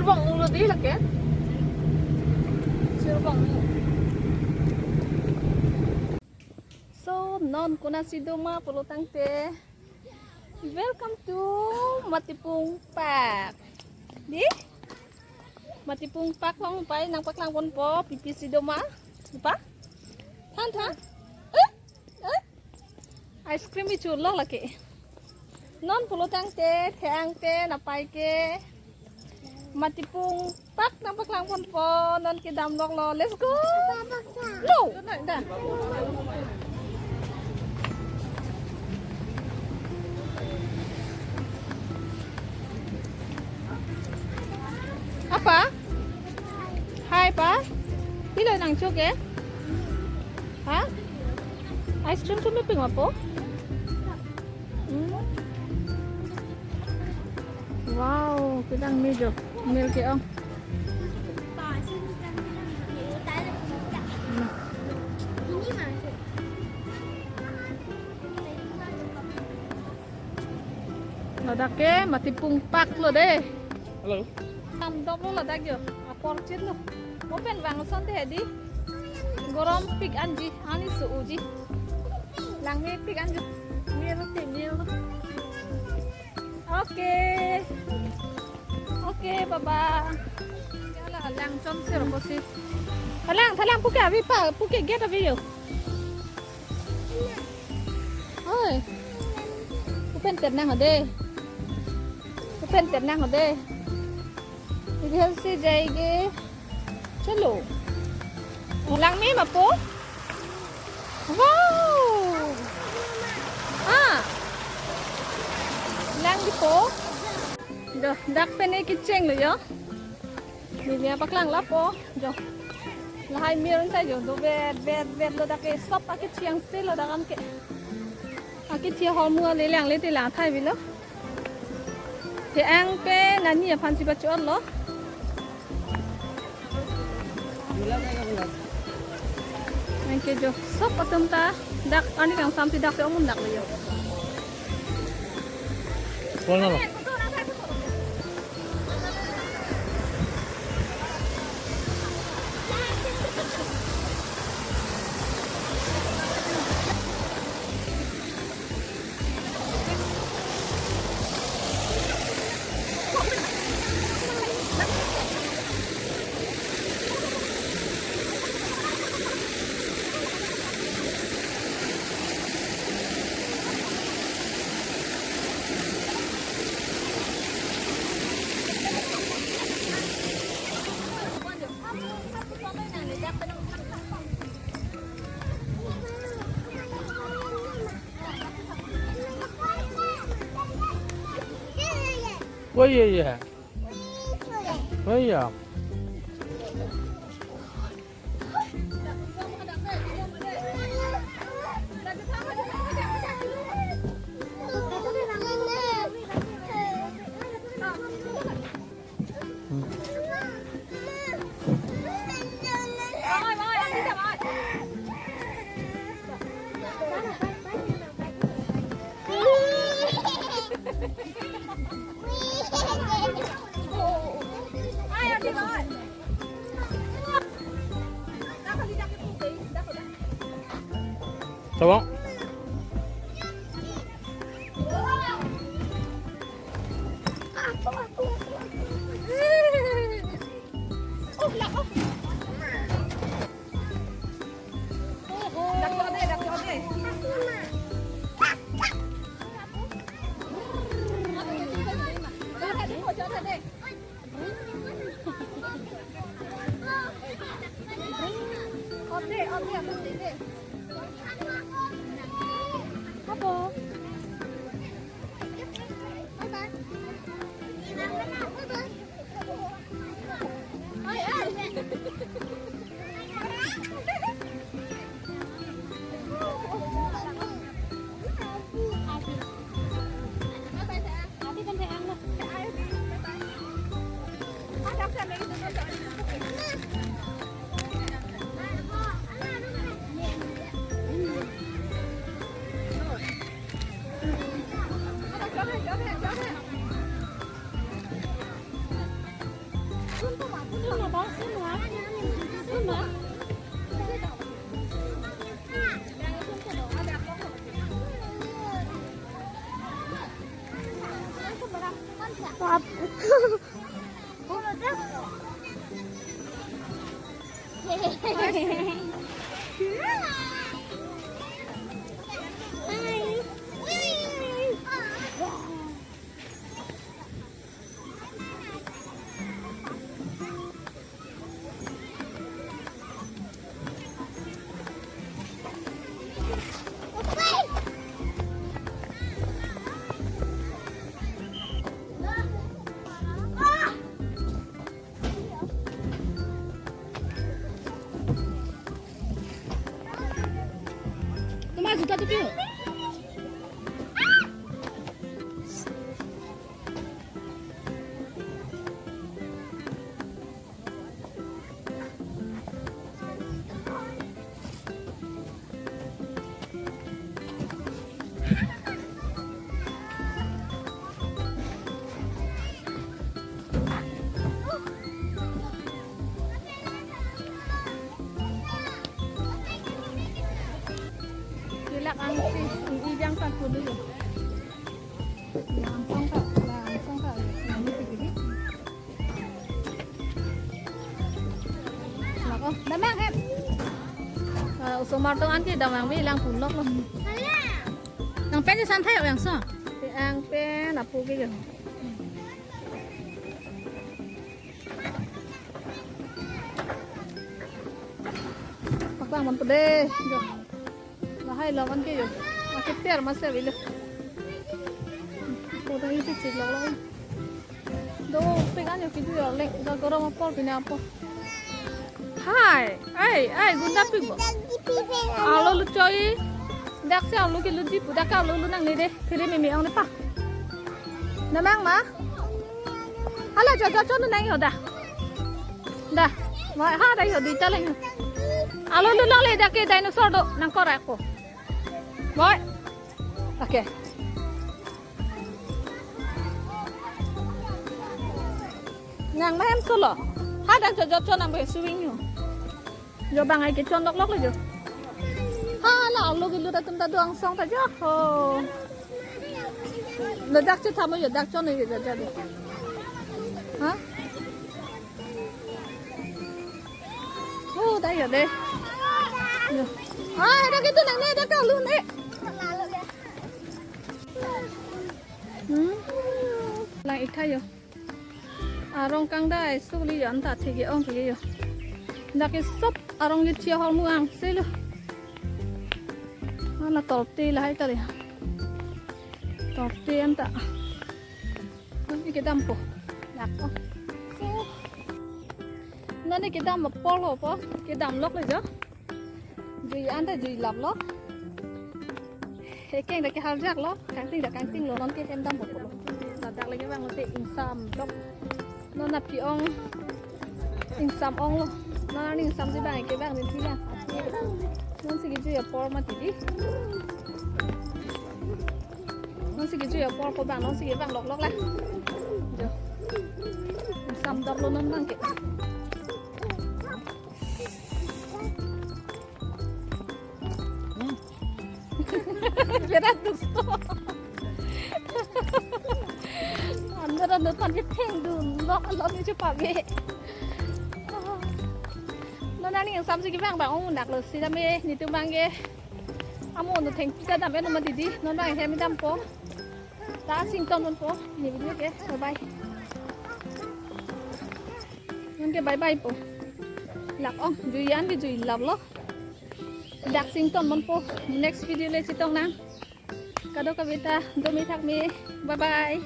Silbong ulo di lagi. Silbong. So non kuna sidoma pulutang te. Welcome to Matipung Park. Di? Matipung Park lang pa nang paklang pon po pipi sidoma. Lupa? Than. Ice cream itu loh lagi. Non pulutang te, teang te, napai ke. Matipung Park nang paklang pon po non ke dam lok lo. Let's go. No, dah. Apa? Hai pa. Bila nang cuk ya? Hah? Ice cream cumi ping apa? Wow, kita mejo, milk ya. Ladak ke Matipung Park lo deh. Halo. Dop lo ladak yo. Aporcit lo. Open bang son teh di. Gorom pik anji, ani su uji. Langni pik anji. Mir lo. Oke, baba. Yala lang chom sir bosi. Thalang puke abi pa, puke get abi yo. Oi. Open ternang hode. Open ternang hode. इधर से जाएंगे चलो उलांग में मपो wow oolong दिपो जो dak pene kiceng lo yo ni paklang lapo jo lahai mirun ta jo do ber lo dak sop ak chiang se lo dak am ke ak chi hol mua le lang le te la thai bi lo te ang pe nani ya phan si ba chon lo Oke jo, sop atum ta dak ani kang sampai dak pe omun dak lo yo. Mana lo? Oh iya. Oh iya. Coba. Apa? Toma juta tu piu. Lắc ăn đi giang phạt của đứa làm xong cả làm như thế đi là con đã mang em số mặt tôi ăn cái đồng hàng với lang phun lóc luôn đang pet cho san thay ở đằng sau thì ăn pet là phụ cái gì các bạn muốn đây rồi hay là vấn cái gì mà cái tiền mà sẽ bị lừa cô thấy thích xịt lắm đâu phải ăn nhiều cái gì lạnh ra có đâu mà bỏ cái nào bỏ hi ai gunda pi bo alo lu chơi dak se alo cái lu di pu dak alo lu nang ni de thiri mi ang ne pa na mang ma hala cho nó nang hiểu da mà ha đây hiểu đi cho lên alo lu nang le dak cái dinosaur do nang ko ra ko boy okay nàng mấy em solo hát đang cho nàng về swimming nhỉ giờ bằng ai cái chôn lóc rồi ha là lúc cái chúng ta doang xong ta chứ nó đặc chứ tham giờ đặc cho này giờ ra đi hả đây ở đây ai đó cái tôi nàng này đã cao luôn đấy lại ít thay rồi rong kang dai suli yan ta thigi on thigi yo na ke sop arong ye chia hol muang selu ana torti la hai tali torti anta ni ke dampo dak ko na ni ke dam ma polo po ke dam lok le jo ji anta ji lap lok he keng da ke hal jak lok kang ting lo non ke em dam po lo ta dak le ke bang te insam lok nó nạp chị ông in xăm ông luôn nó in xăm dưới bàn cái bảng đến thi nha nó sẽ cái gì ở por mà tí đi nó sẽ cái gì ở por của bảng nó sẽ cái bảng lọc lại được xăm đập luôn nó mang cái Berat tuh Andara depan dia tengdun, lo ni cepat be. Nó đang đi xăm cái vàng ông nạc lực xí đam mê, nhìn từ mang ghê. Amo nó thành cái đam mê nó mà đi, nó đang thêm đam phố. Đã sinh tông luôn phố, nhìn video cái, bye bye. Nên cái bye bye po. Lạc ông, duy ăn cái duy lọc lo. Đặc sinh tông luôn phố. Next video lên chỉ tông nang. Kado kavita, domi thak me. Bye bye.